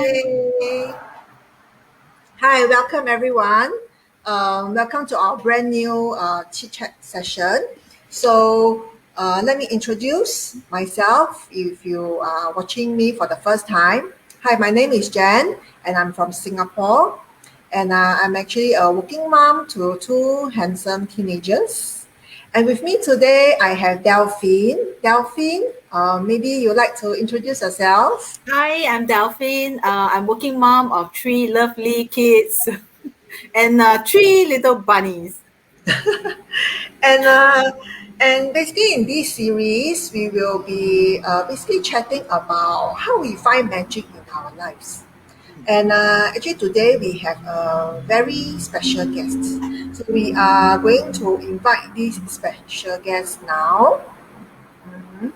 Hey. Hi, welcome everyone. Welcome to our brand new chit chat session. Let me introduce myself if you are watching me for the first time. Hi, my name is Jen and I'm from Singapore. And I'm actually a working mom to two handsome teenagers. And with me today, I have Delphine. Delphine, maybe you'd like to introduce yourself. Hi, I'm Delphine. I'm working mom of three lovely kids and three little bunnies. And uh, and basically in this series, we will be basically chatting about how we find magic in our lives. And actually today we have a very special guest. So we are going to invite this special guest now. Mhm.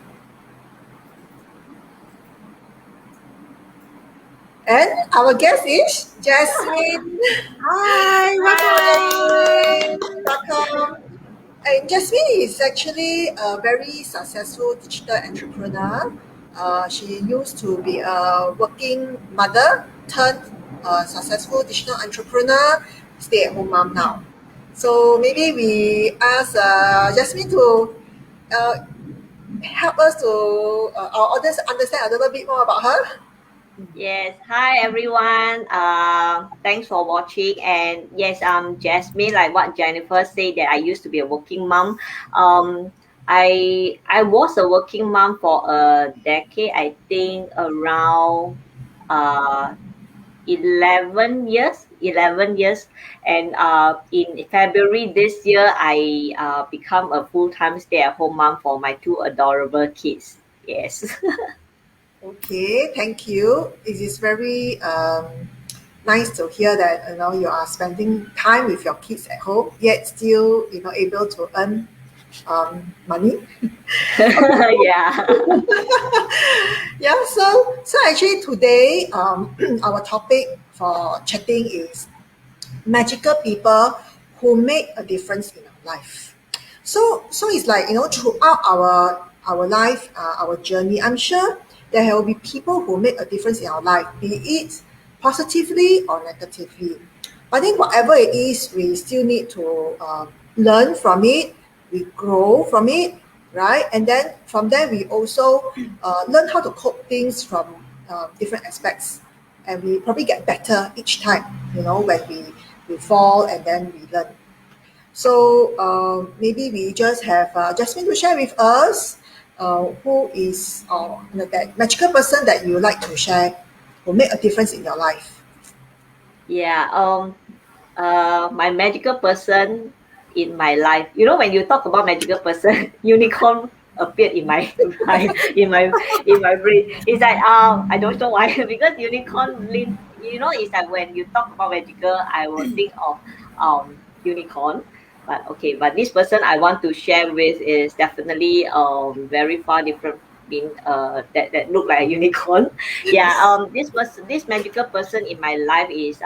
And our guest is Jasmine. Hi, welcome Hi. Jasmine. Welcome. And Jasmine is actually a very successful digital entrepreneur. She used to be a working mother turned successful digital entrepreneur, stay at home mom now. So maybe we ask Jasmine to uh, help us to our audience understand a little bit more about her. Yes, hi everyone. Thanks for watching. And yes, I'm Jasmine. Like what Jennifer said, that I used to be a working mom. I was a working mom for a decade. I think around uh 11 years. 11 years, and in February this year, I become a full-time stay-at-home mom for my two adorable kids. Yes. Okay, thank you. It is very nice to hear that you are spending time with your kids at home, yet still able to earn money. Yeah. Yeah. So actually today our topic for chatting is magical people who make a difference in our life. So it's like throughout our life, our journey, I'm sure there will be people who make a difference in our life, be it positively or negatively. I think whatever it is, we still need to learn from it. We grow from it, right? And then from there, we also learn how to cope things from different aspects, and we probably get better each time. When we fall and then we learn. So maybe we just have Jasmine to share with us who is that magical person that you like to share who make a difference in your life. Yeah, my magical person in my life. You know, when you talk about magical person, unicorn appeared in my mind, in my brain. It's like I don't know why because unicorn link. You know, it's like when you talk about magical, I will think of unicorn. But okay, but this person I want to share with is definitely very far different being that look like a unicorn. Yeah, this magical person in my life is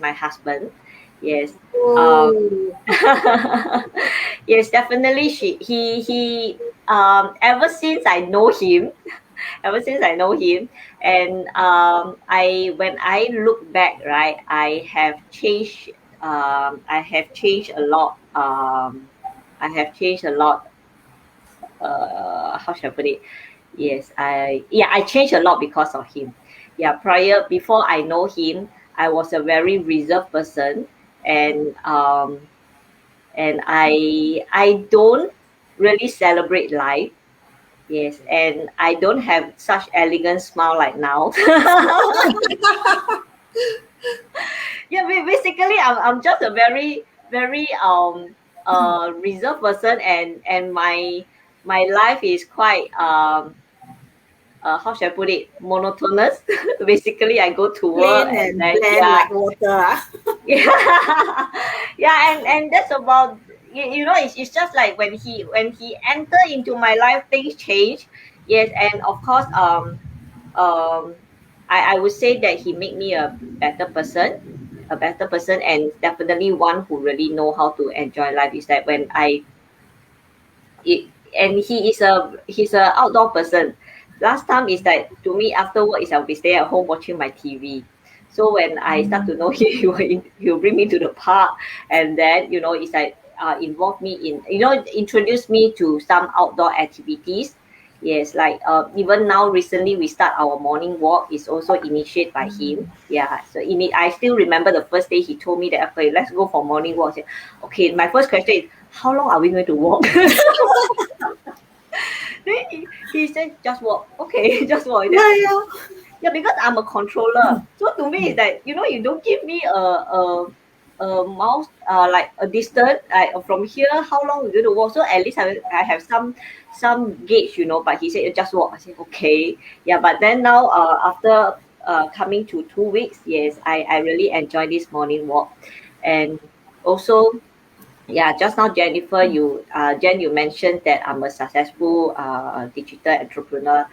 my husband. Yes. Um, Oh, yes, definitely. He ever since I know him, ever since I know him, and I when I look back, right, I have changed. I have changed a lot. I have changed a lot. How should I put it? Yes, I changed a lot because of him. Yeah, before I know him, I was a very reserved person, and I don't really celebrate life. Yes, and I don't have such elegant smile like now. Yeah, basically, I'm just a very reserved person, and my life is quite how should I put it, monotonous. Basically, I go to work Plain and and then bland yeah, like water. yeah, yeah, and that's about you know it's just like when he enter into my life, things change. Yes, and of course um I would say that he made me a better person, and definitely one who really know how to enjoy life. Is that when I it, and he's a outdoor person. last time is that to me after work is I'll be staying at home watching my TV. So when I start to know him, he will bring me to the park, and then it's like involve me in introduce me to some outdoor activities. Yes, like even now recently we start our morning walk is also initiated by him. Yeah, so I still remember the first day he told me that, okay, let's go for morning walk. I said, okay, my first question is, how long are we going to walk? Then he said, just walk. Okay, just walk. Yeah, yeah. Yeah, because I'm a controller. So to me, it's like, you don't give me a mouse, like a distance, like from here, how long we're going to walk. So at least I have some gauge, But he said, just walk. I said, okay. Yeah, but then now, after coming to 2 weeks, yes, I really enjoy this morning walk. And also, yeah, just now Jennifer, Jen, you mentioned that I'm a successful digital entrepreneur.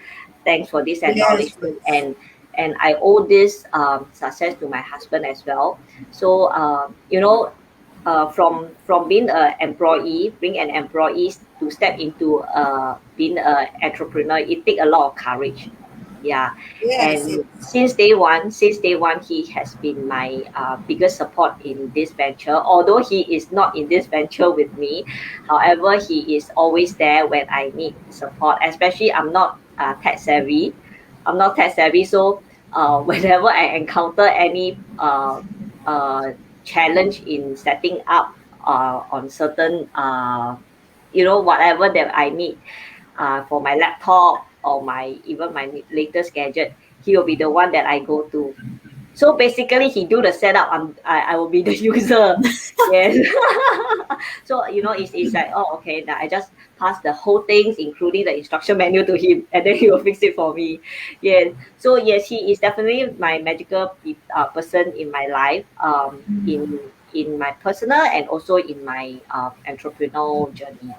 Thanks for this Yes, acknowledgement, yes. and I owe this success to my husband as well. So from being an employee, being an employee to step into being an entrepreneur, it takes a lot of courage. Yeah, Yes, and yes. since day one, he has been my biggest support in this venture. Although he is not in this venture with me, however, he is always there when I need support. Especially, I'm not tech savvy. I'm not tech savvy, so whenever I encounter any challenge in setting up on certain whatever that I need for my laptop or my latest gadget, he will be the one that I go to. So basically, he do the setup. I will be the user. Yes. So it's like, oh, okay. Now I just pass the whole things, including the instruction manual, to him, and then he will fix it for me. Yes. So yes, he is definitely my magical person in my life. In my personal and also in my entrepreneurial journey.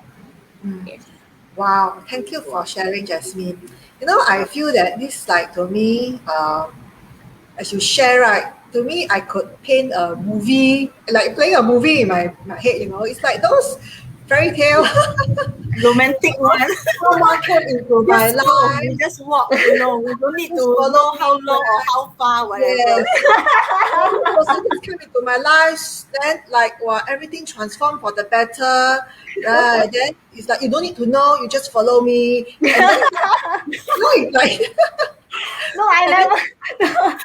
Mm. Yes. Wow, thank you for sharing, Jasmine. I feel that this, like, to me, as you share, right, to me, I could paint a movie, like playing a movie in my head. It's like those fairy tale Romantic one. someone came into my Just go. life, We just walk. We don't need just to follow know me, how long or right? how far, Yes. whatever. So this person just came into my life, then like, wow, everything transformed for the better. Right. Then it's like you don't need to know, you just follow me. And then it's like No, I and then never.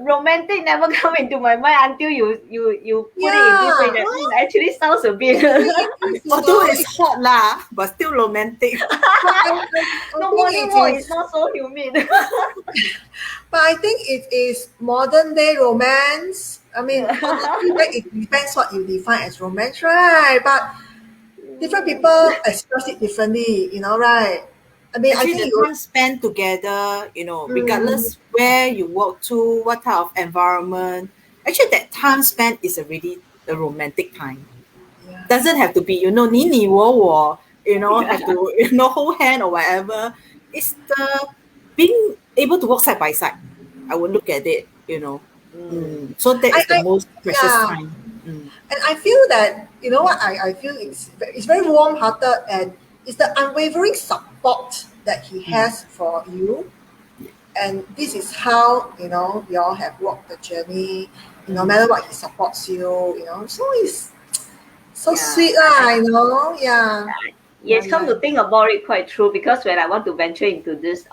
Romantic never come into my mind until you put it in this way. yeah, That actually sounds a bit. it is, Although it's hot lah, but still romantic. but I No, think morning it walk is is not so humid. but I think it is modern day romance. I mean, honestly, that it depends what you define as romance, right? But different people express it differently, right? I mean, I Actually, think the you time spent together, mm, regardless where you walk to, what type of environment, actually that time spent is already the romantic time. yeah. Doesn't have to be, 你你我我, have to, hold hand or whatever. It's the being able to walk side by side. I would look at it. Mm. So that is the I most precious yeah. time. Mm. And I feel that, what I feel it's very warm hearted, and it's the unwavering support that he has for you. And this is how, you all have walked the journey, no matter what, he supports you. So it's so Yeah. sweet, yeah. Yes, Yeah, come yeah. to think about it, quite true. Because when I want to venture into this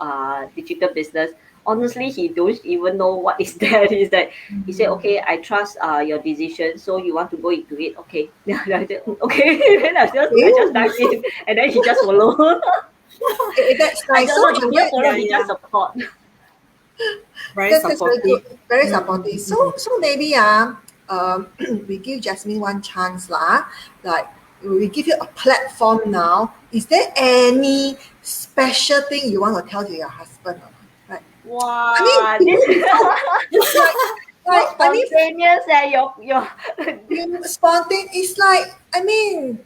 digital business, honestly, he don't even know what is that. Is that he said, okay, I trust your decision, so you want to go into it, okay? Yeah, I said, okay. Then I just dive Okay. in, and then he just follow. That's I nice. don't So know. He I'm didn't glad, follow. Yeah, He yeah. just support. Very that's very supportive. good, very Mm, mm, supportive. mm, mm. So maybe we give Jasmine one chance lah. Like, we give you a platform now. Is there any special thing you want to tell to your husband? Right. I mean, Wow, you this know, is like, so I mean, spontaneous. Your spontaneous. It's like, I mean,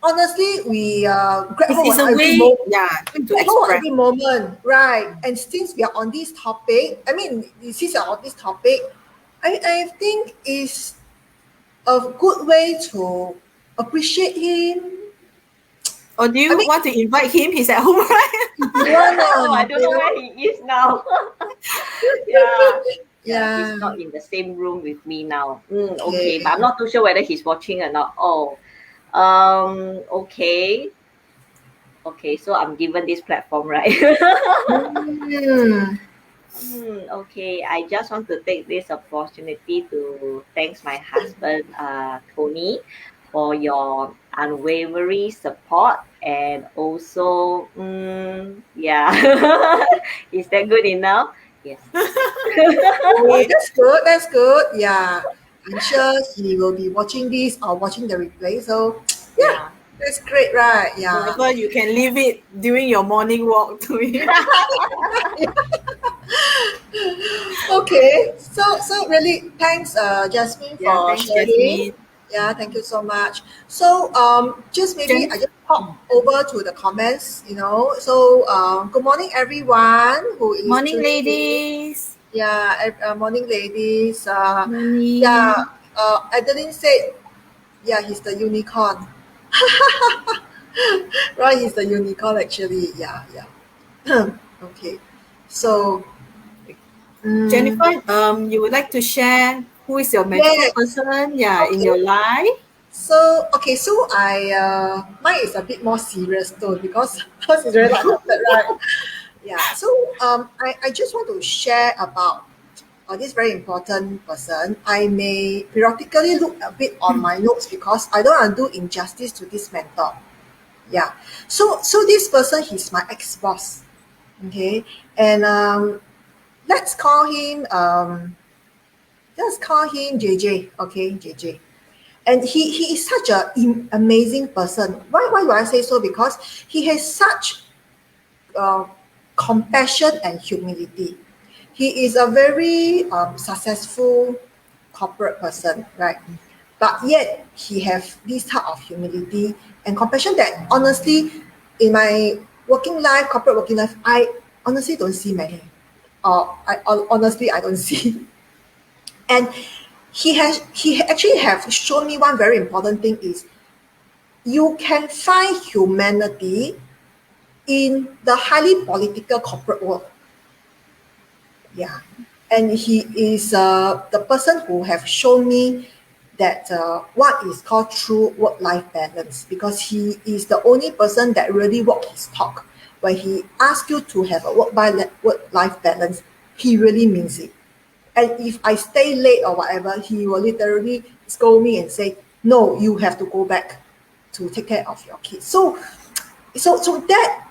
honestly, we It's, grateful it's on a every way, moment. yeah, We to grateful on express. every moment, right? And since we are on this topic, I mean, since we are on this topic, I think is a good way to appreciate him, Or do you want to invite him? He's at home, right? Oh, I don't know where he is now. Yeah. Yeah. He's not in the same room with me now. Okay. Okay, but I'm not too sure whether he's watching or not. Oh, okay. Okay, so I'm given this platform, right? Okay, I just want to take this opportunity to thank my husband, Tony, for your unwavering support, and also, yeah, is that good enough? Yes. Oh, that's good. That's good. Yeah. I'm sure he will be watching this or watching the replay. So, yeah, that's great, right? Yeah. Whenever you can leave it during your morning walk to him. Okay. So really, thanks, Jasmine, Yeah, for thanks, sharing. Jasmine. Yeah, thank you so much. So, just maybe I just pop over to the comments. So, good morning, everyone who is Morning, tuning in. ladies. Yeah, morning, ladies. Morning. Yeah, Adeline said, yeah, he's the unicorn. Right, he's the unicorn actually. Yeah, yeah. Okay. So, Jennifer, you would like to share who is your magical yes. person? Yeah, in your life. So okay, so mine is a bit more serious though because it's very lighthearted, right? Yeah. So I just want to share about this very important person. I may periodically look a bit on my notes because I don't want to do injustice to this mentor. Yeah. So this person, he's my ex-boss. Okay. And let's call him JJ. Okay, JJ. And he is such an amazing person. Why do I say so? Because he has such uh, compassion and humility. He is a very successful corporate person, right? But yet he have this type of humility and compassion that honestly, in my corporate working life, I honestly don't see many. Honestly, I don't see. And he actually have shown me one very important thing is you can find humanity in the highly political corporate world. Yeah. And he is the person who have shown me that what is called true work-life balance, because he is the only person that really walk his talk. When he asks you to have a work-life balance, he really means it. And if I stay late or whatever, he will literally scold me and say, no, you have to go back to take care of your kids. So that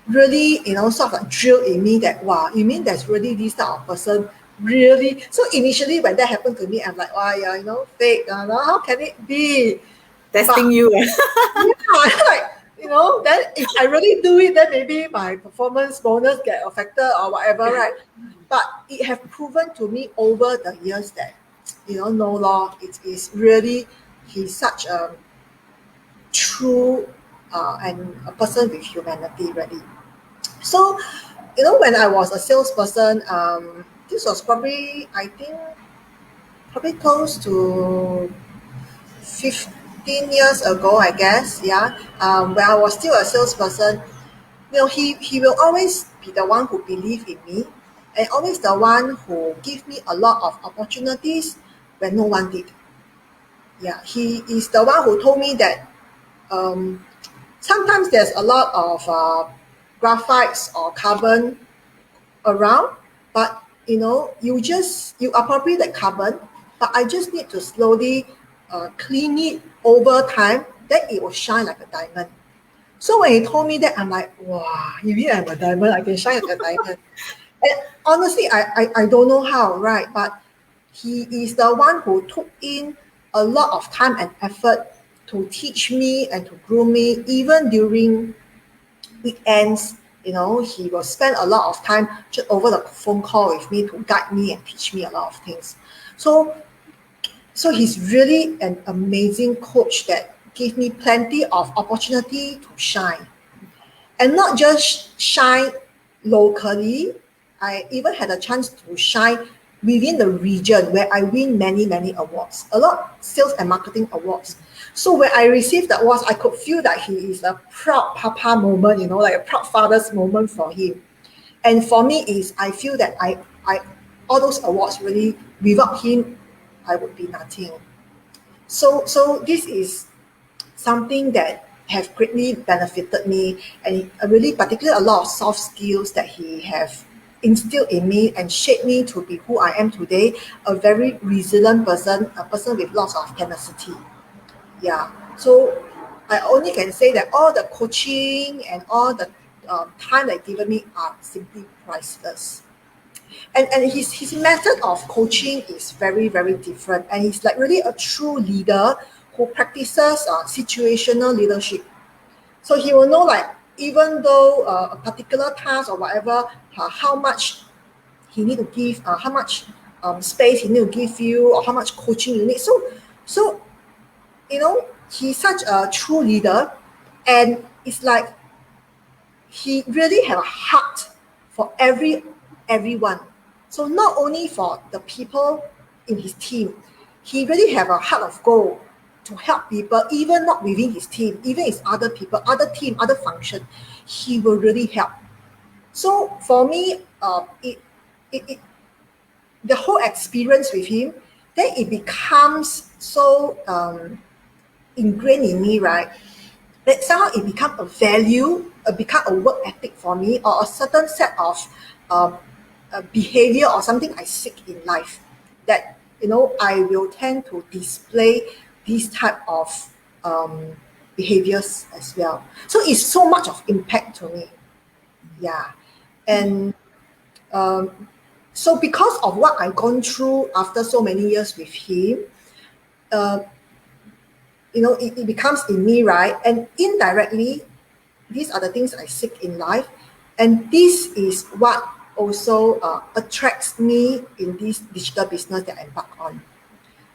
really, sort of like drilled in me that, wow, you mean there's really this type of person, really? So initially when that happened to me, I'm like, wow, yeah, fake, how can it be? Testing you. Yeah, like, then if I really do it, then maybe my performance bonus get affected or whatever, right? But it have proven to me over the years that, no law, it is really, he's such a true and a person with humanity, really. So, when I was a salesperson, this was probably, I think, probably close to 15 years ago, I guess. Yeah. When I was still a salesperson, he will always be the one who believe in me, and always the one who give me a lot of opportunities when no one did. Yeah. He is the one who told me that um, sometimes there's a lot of graphites or carbon around, but you appropriate the carbon, but I just need to slowly clean it over time, then it will shine like a diamond. So when he told me that, I'm like, wow, you mean I'm a diamond, I can shine like a diamond. And honestly, I don't know how, right? But he is the one who took in a lot of time and effort to teach me and to groom me, even during weekends. He will spend a lot of time just over the phone call with me to guide me and teach me a lot of things. So he's really an amazing coach that gave me plenty of opportunity to shine. And not just shine locally, I even had a chance to shine within the region where I win many, many awards, a lot sales and marketing awards. So when I received that awards, I could feel that he is a proud papa moment, like a proud father's moment for him. And for me is I feel that I all those awards really, without him, I would be nothing. So this is something that have greatly benefited me, and really particularly a lot of soft skills that he have instilled in me and shaped me to be who I am today, a very resilient person, a person with lots of tenacity. Yeah. So I only can say that all the coaching and all the time that given me are simply priceless. And his method of coaching is very, very different. And he's like really a true leader who practices situational leadership. So he will know, like, even though a particular task or whatever, how much he need to give, how much space he need to give you, or how much coaching you need. So he's such a true leader, and it's like he really have a heart for everyone. So not only for the people in his team, he really have a heart of gold to help people, even not within his team, even his other people, other team, other function, he will really help. So for me, it the whole experience with him, then it becomes so ingrained in me, right? That somehow it become a value, become a work ethic for me, or a certain set of behavior or something I seek in life. That I will tend to display these type of behaviors as well. So it's so much of impact to me. Yeah, and so because of what I've gone through after so many years with him, uh, it becomes in me, right? And indirectly, these are the things I seek in life. And this is what also attracts me in this digital business that I embark on.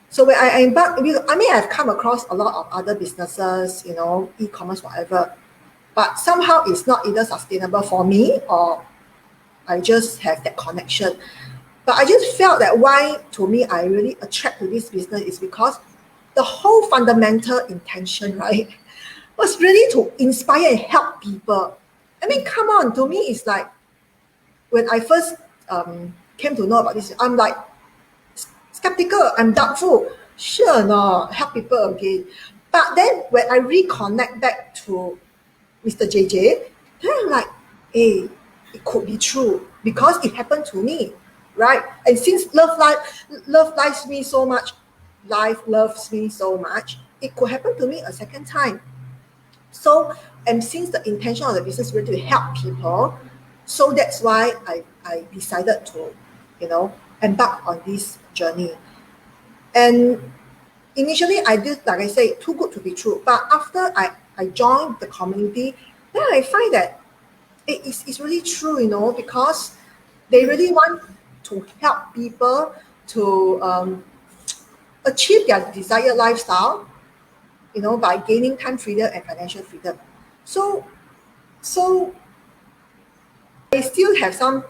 So when I embark, I mean, I've come across a lot of other businesses, e-commerce, whatever, but somehow it's not either sustainable for me, or I just have that connection. But I just felt that why, to me, I really attract to this business is because the whole fundamental intention, right, was really to inspire and help people. I mean, come on, to me, it's like when I first came to know about this, I'm like skeptical, I'm doubtful. Sure, no, help people again. But then when I reconnect back to Mr. JJ, then I'm like, hey, it could be true because it happened to me, right? And since love loves me so much, life loves me so much, it could happen to me a second time. So, and since the intention of the business is really to help people, so that's why I decided to, embark on this journey. And initially I did, like I say, too good to be true. But after I joined the community, then I find that it's really true, because they really want to help people to achieve their desired lifestyle, by gaining time freedom and financial freedom. So I still have some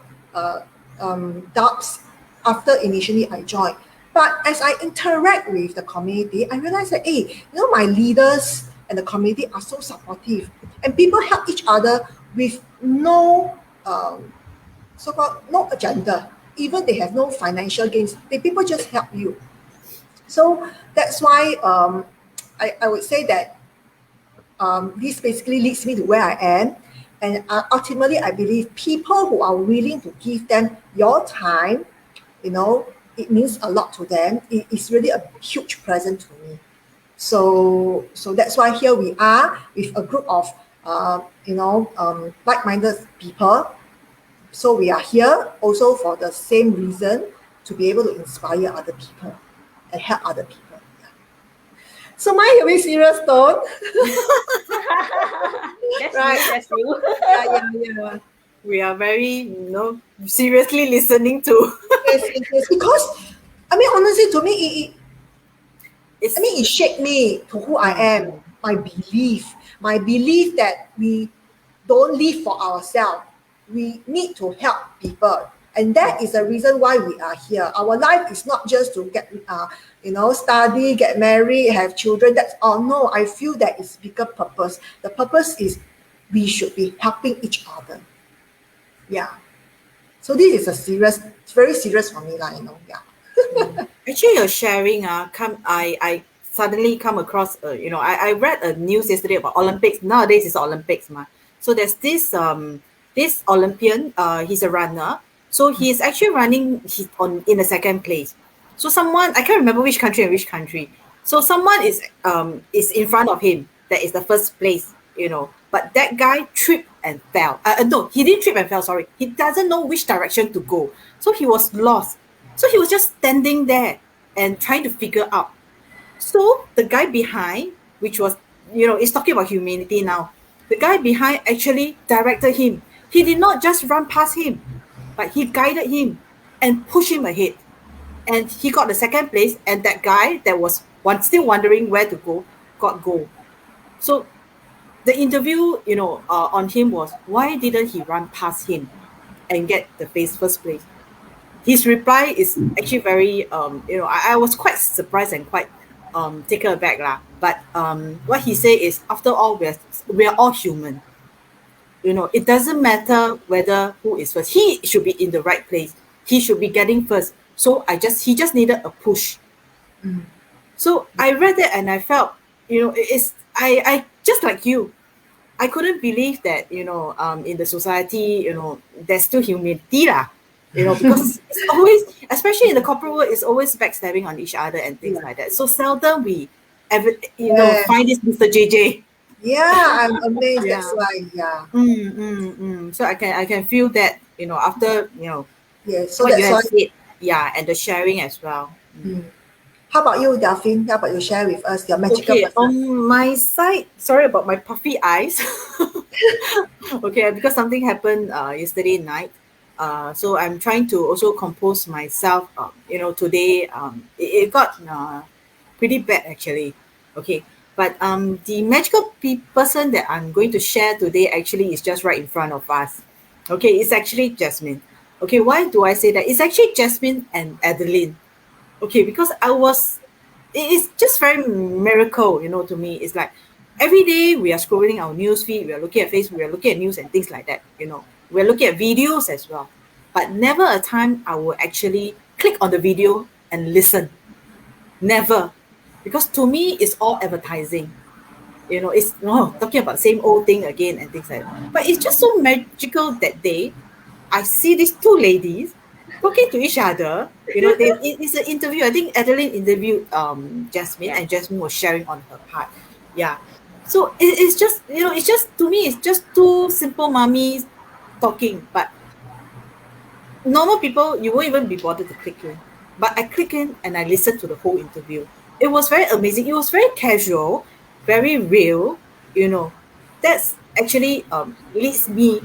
doubts after initially I joined. But as I interact with the community, I realize that, hey, my leaders and the community are so supportive, and people help each other with no so-called no agenda. Even they have no financial gains, people just help you. So that's why I would say that this basically leads me to where I am. And ultimately, I believe people who are willing to give them your time, it means a lot to them. It is really a huge present to me. So that's why here we are with a group of, like-minded people. So we are here also for the same reason, to be able to inspire other people and help other people. So mine a bit serious tone. That's Right. you, that's you. Yeah. We are very, seriously listening to. Yes. Because, I mean, honestly, to me, It's, it shaped me to who I am. My belief that we don't live for ourselves. We need to help people, And that is the reason why we are here. Our life is not just to get, study, get married, have children. That's all. No, I feel that it's bigger purpose. The purpose is we should be helping each other. Yeah. So this is it's very serious for me, yeah. Actually, your sharing, I suddenly come across, I read a news yesterday about Olympics. Nowadays, it's Olympics, so there's this Olympian, he's a runner. So he's actually running, in the second place. So someone, I can't remember which country and which country. So someone is in front of him. That is the first place, But that guy tripped and fell. No, he didn't trip and fell, sorry. He doesn't know which direction to go. So he was lost. So he was just standing there and trying to figure out. So the guy behind, which was, it's talking about humanity now. The guy behind actually directed him. He did not just run past him, but he guided him and pushed him ahead. And he got the second place, and that guy that was still wondering where to go, got gold. So the interview, on him was, why didn't he run past him and get the first place? His reply is actually very, I was quite surprised and quite taken aback lah. But what he said is, after all, we are all human. It doesn't matter whether who is first. He should be in the right place. He should be getting first. So he just needed a push. So I read it and I felt, I just like you, I couldn't believe that, in the society, there's still humility lah. Because it's always, especially in the corporate world, it's always backstabbing on each other and things like that. So seldom we ever, find this Mr. JJ. Yeah, I'm amazed. Yeah. That's why, yeah. So I can feel that, after, Yeah, so what you that's have why. said, and the sharing as well. How about you, Delphine? How about you share with us your magical Okay, person? on my side, sorry about my puffy eyes. Okay, because something happened yesterday night. So I'm trying to also compose myself. Today it got pretty bad actually. Okay, but the magical person that I'm going to share today actually is just right in front of us. Okay, it's actually Jasmine. Okay, why do I say that? It's actually Jasmine and Adeline. Okay, because it is just very miracle, to me. It's like every day we are scrolling our news feed, we are looking at Facebook, we are looking at news and things like that, we're looking at videos as well. But never a time I will actually click on the video and listen. Never. Because to me, it's all advertising. It's talking about the same old thing again and things like that. But it's just so magical that day. I see these two ladies talking to each other. It's an interview. I think Adeline interviewed Jasmine, and Jasmine was sharing on her part. Yeah. So it's just, it's just, to me, it's just two simple mummies talking. But normal people, you won't even be bothered to click in. But I click in and I listened to the whole interview. It was very amazing. It was very casual, very real. That's actually leads me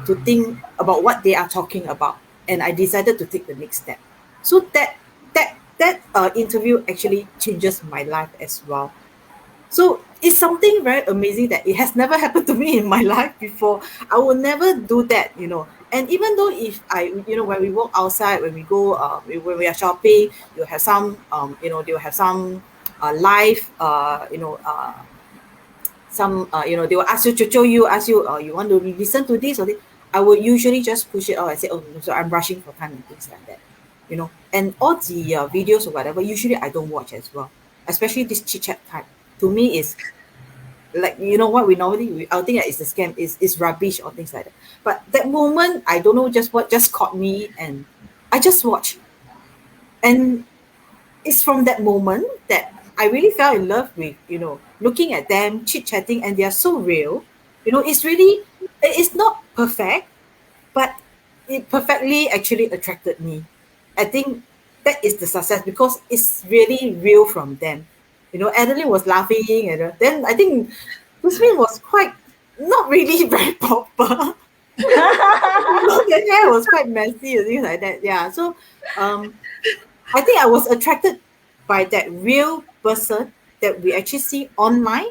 to think about what they are talking about, and I decided to take the next step. So that interview actually changes my life as well. So it's something very amazing that it has never happened to me in my life before. I will never do that. And even though if I, when we walk outside, when we go, when we are shopping, you'll have some, they'll have some live, some, they will ask you, you want to listen to this or this. I would usually just push it out and say, oh, no, so I'm rushing for time and things like that. And all the videos or whatever, usually I don't watch as well, especially this chit chat type. To me, is like, what we normally, I think that it's a scam, is rubbish or things like that. But that moment, I don't know just what just caught me, and I just watched. And it's from that moment that I really fell in love with, looking at them, chit-chatting, and they are so real. It's not perfect, but it perfectly actually attracted me. I think that is the success, because it's really real from them. Adeline was laughing, and then I think Jasmine was quite not really very proper. The hair was quite messy and things like that. Yeah. So I think I was attracted by that real person that we actually see online,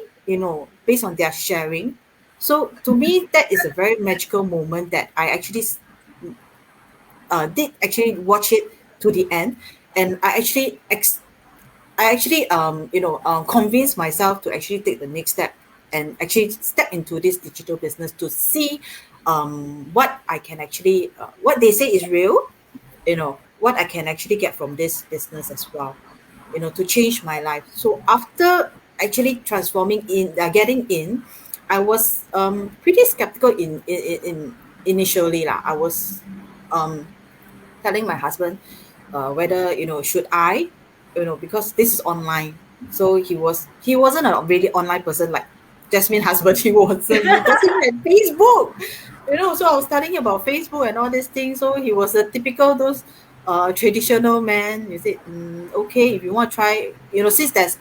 based on their sharing. So to me, that is a very magical moment that I actually did actually watch it to the end, and I actually convinced myself to actually take the next step and actually step into this digital business to see what I can actually what they say is real, what I can actually get from this business as well, to change my life. So after actually transforming in, getting in, I was pretty skeptical in initially lah. I was um telling my husband whether should I, because this is online. So he wasn't a really online person like Jasmine husband. He wasn't. He doesn't even have Facebook. So I was telling him about Facebook and all these things. So he was a typical those traditional man. You said, okay, if you want to try, since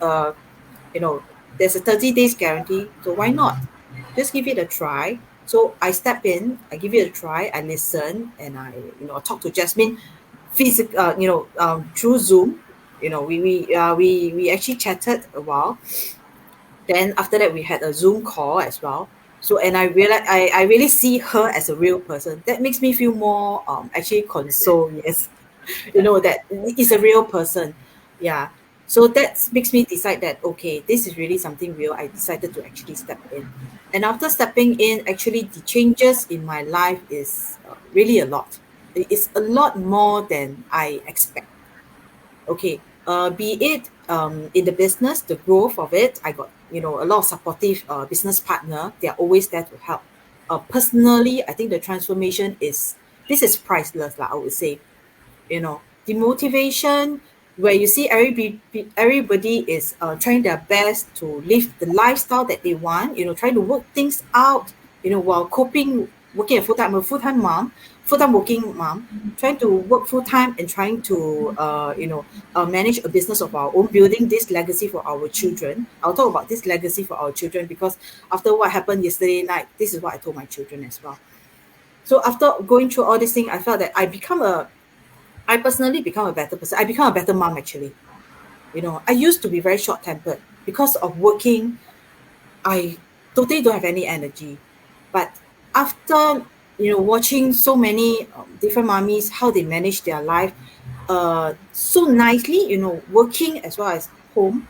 you know, there's a 30 days guarantee, so why not? Just give it a try. So I step in, I give it a try, I listen, and I, talk to Jasmine through Zoom. We actually chatted a while. Then after that, we had a Zoom call as well. So, and I realized I really see her as a real person. That makes me feel more actually console. Yes, that is a real person. Yeah. So that makes me decide that okay, this is really something real. I decided to actually step in, and after stepping in, actually the changes in my life is really a lot. It is a lot more than I expect. Okay, be it in the business, the growth of it, I got a lot of supportive business partner. They are always there to help. Personally, I think the transformation is this is priceless, lah. I would say, the motivation where you see everybody is trying their best to live the lifestyle that they want, trying to work things out, while working a full-time, I'm a full-time mom, full-time working mom, trying to work full-time and trying to manage a business of our own, building this legacy for our children. I'll talk about this legacy for our children because after what happened yesterday night, this is what I told my children as well. So after going through all these things, I felt that I personally become a better person. I become a better mom actually. I used to be very short-tempered because of working. I totally don't have any energy. But after watching so many different mummies how they manage their life so nicely, working as well as home,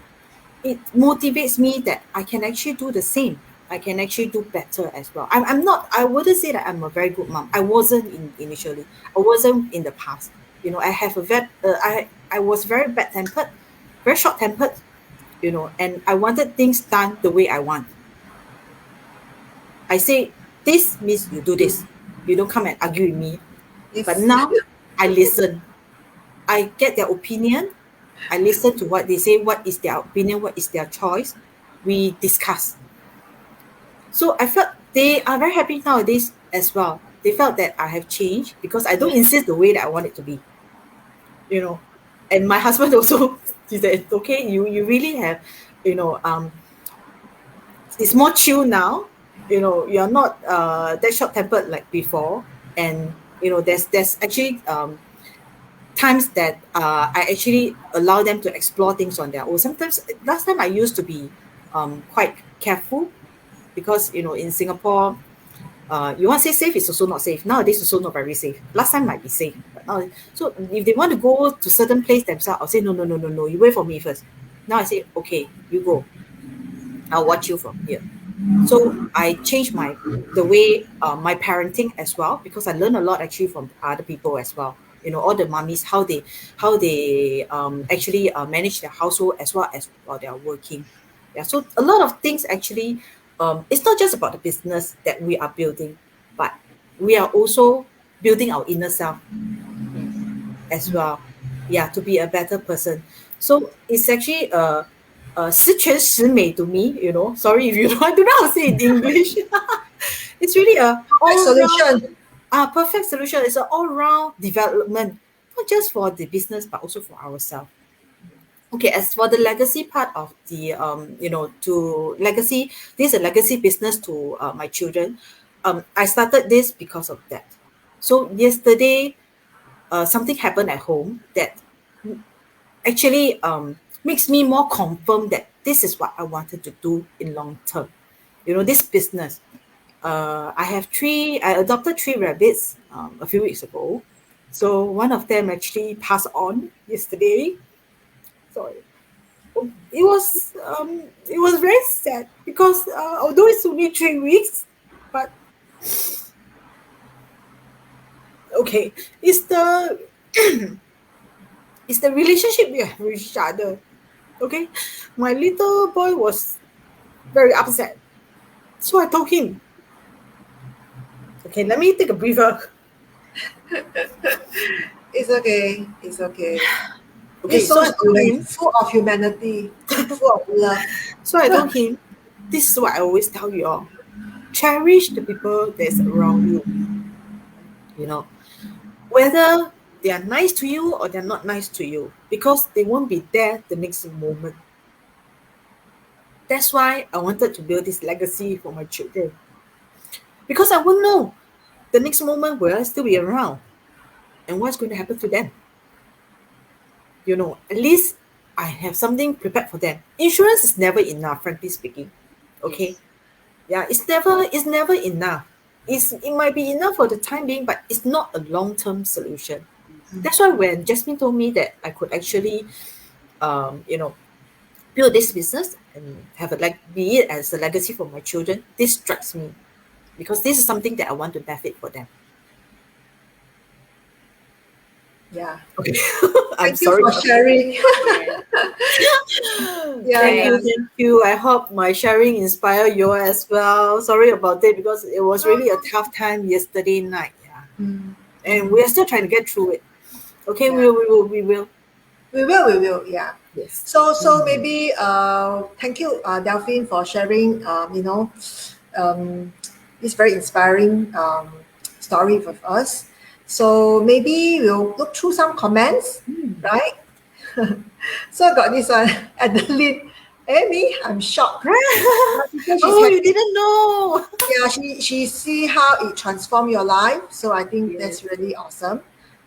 it motivates me that I can actually do the same. I can actually do better as well. I'm not, I wouldn't say that I'm a very good mom. I wasn't initially. I wasn't in the past. I have I was very bad tempered, very short tempered, and I wanted things done the way I want. I say, this means you do this. You don't come and argue with me. Yes. But now I listen. I get their opinion. I listen to what they say, what is their opinion, what is their choice. We discuss. So I felt they are very happy nowadays as well. They felt that I have changed because I don't insist the way that I want it to be. And my husband also, he said, okay, you really have, it's more chill now. You're not that short tempered like before. And, there's actually times that I actually allow them to explore things on their own. Sometimes last time I used to be quite careful because in Singapore, you want to say safe, it's also not safe. Nowadays, also not very safe. Last time might be safe, but now, so if they want to go to certain place themselves, I'll say no. You wait for me first. Now I say okay, you go. I'll watch you from here. So I changed the way my parenting as well because I learned a lot actually from other people as well. All the mummies how they actually manage their household as well as while they are working. Yeah, so a lot of things actually. It's not just about the business that we are building, but we are also building our inner self as well. Yeah, to be a better person. So it's actually 十全十美 to me. Sorry if you don't, I don't know how to say it in English. It's really a solution. Perfect solution. It's an all-round development, not just for the business but also for ourselves. Okay, as for the legacy part of the to legacy, this is a legacy business to my children. I started this because of that. So yesterday, something happened at home that actually makes me more confirmed that this is what I wanted to do in long term. This business. I adopted 3 rabbits a few weeks ago. So one of them actually passed on yesterday. So it was very sad because although it's only 3 weeks, but okay, it's the it's the relationship we have with each other. Okay, my little boy was very upset, so I told him, okay, let me take a breather. It's okay. It's okay. Okay, He's so so I told sweet, him, full of humanity, full of love. so I told him, this is what I always tell you all: cherish the people that's around you. You know, whether they are nice to you or they're not nice to you, because they won't be there the next moment. That's why I wanted to build this legacy for my children. Because I won't know the next moment will I still be around and what's going to happen to them. At least I have something prepared for them. Insurance is never enough, frankly speaking. Okay. Yes. Yeah, it's never enough. It might be enough for the time being, but it's not a long-term solution. That's why when Jasmine told me that I could actually um, you know, build this business and have it like be it as a legacy for my children, this strikes me because this is something that I want to benefit for them. Yeah. Okay. I'm Thank you sorry. for sharing. Yes. Yeah, Thank yeah. you, thank you. I hope my sharing inspire you as well. Sorry about it because it was really a tough time yesterday night. Yeah. Mm, And we are still trying to get through it. Okay, yeah. we will. We will, yeah. Yes. So maybe thank you, Delphine, for sharing. This very inspiring story with us. So maybe we'll look through some comments, right? So I got this one, Adeline. Amy, I'm shocked. Because she's Oh, you happy. didn't know. Yeah, she see how it transformed your life. So I think Yes. that's really awesome,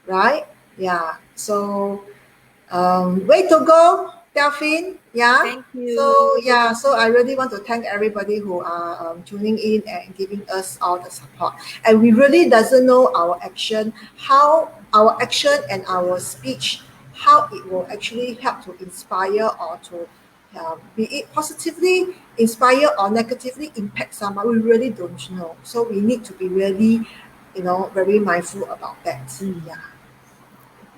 right? Yeah. So way to go, Delphine. Yeah. Thank So you. yeah, so I really want to thank everybody who are tuning in and giving us all the support. And we really doesn't know how our action and our speech, how it will actually help to inspire or to be it positively inspire or negatively impact someone. We really don't know. So we need to be really, very mindful about that. Yeah.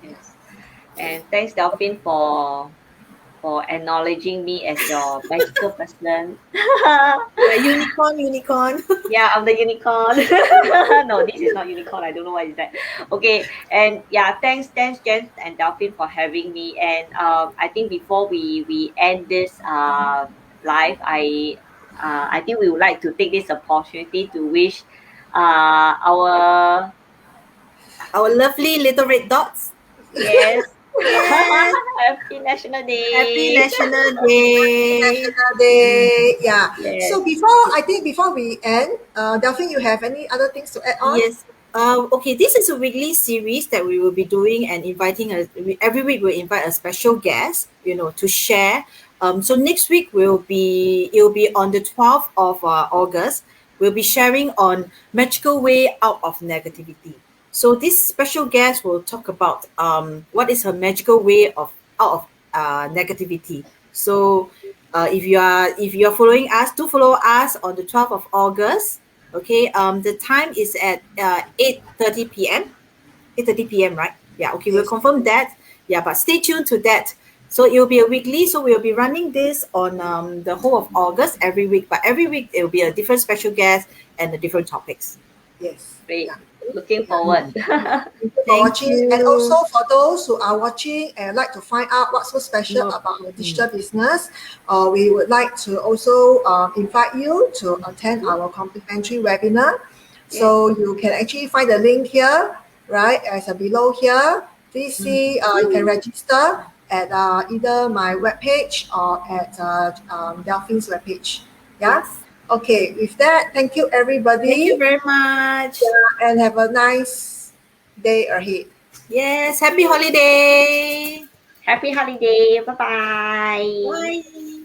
Yes. And thanks, Delphine, for acknowledging me as your magical person. Yeah, unicorn. Yeah, I'm the unicorn. No, this is not unicorn. I don't know what is that. Okay, and yeah, thanks, Jen and Delphine for having me. And I think before we end this live, I think we would like to take this opportunity to wish our Our lovely little red dots. yes Yes. Happy National Happy Day. National Day. National Day. Yeah. Yes. So before we end, Delphine, you have any other things to add on? Yes. Okay, this is a weekly series that we will be doing and inviting every week we'll invite a special guest, to share. So next week it'll be on the 12th of August. We'll be sharing on magical way out of negativity. So this special guest will talk about what is her magical way of out of negativity. So if you are following us, do follow us on the 12th of August. Okay, the time is at 8:30 p.m. 8:30 p.m. Right? Yeah. Okay, we'll Yes. confirm that. Yeah, but stay tuned to that. So it will be a weekly. So we'll be running this on the whole of August every week. But every week it will be a different special guest and the different topics. Yes. Great. Yeah. Looking Yeah. forward. Thank you for Thank watching. And you. also for those who are watching and like to find out what's so special No. about our digital business, we would like to also invite you to attend our complimentary webinar. So you can actually find the link here, right, as below here. Please see, you can register at either my webpage or at Delphine's webpage. Yeah. Yes. Okay. With that, thank you everybody. Thank you very much. And have a nice day ahead. Yes. Happy holiday. Happy holiday. Bye-bye. Bye.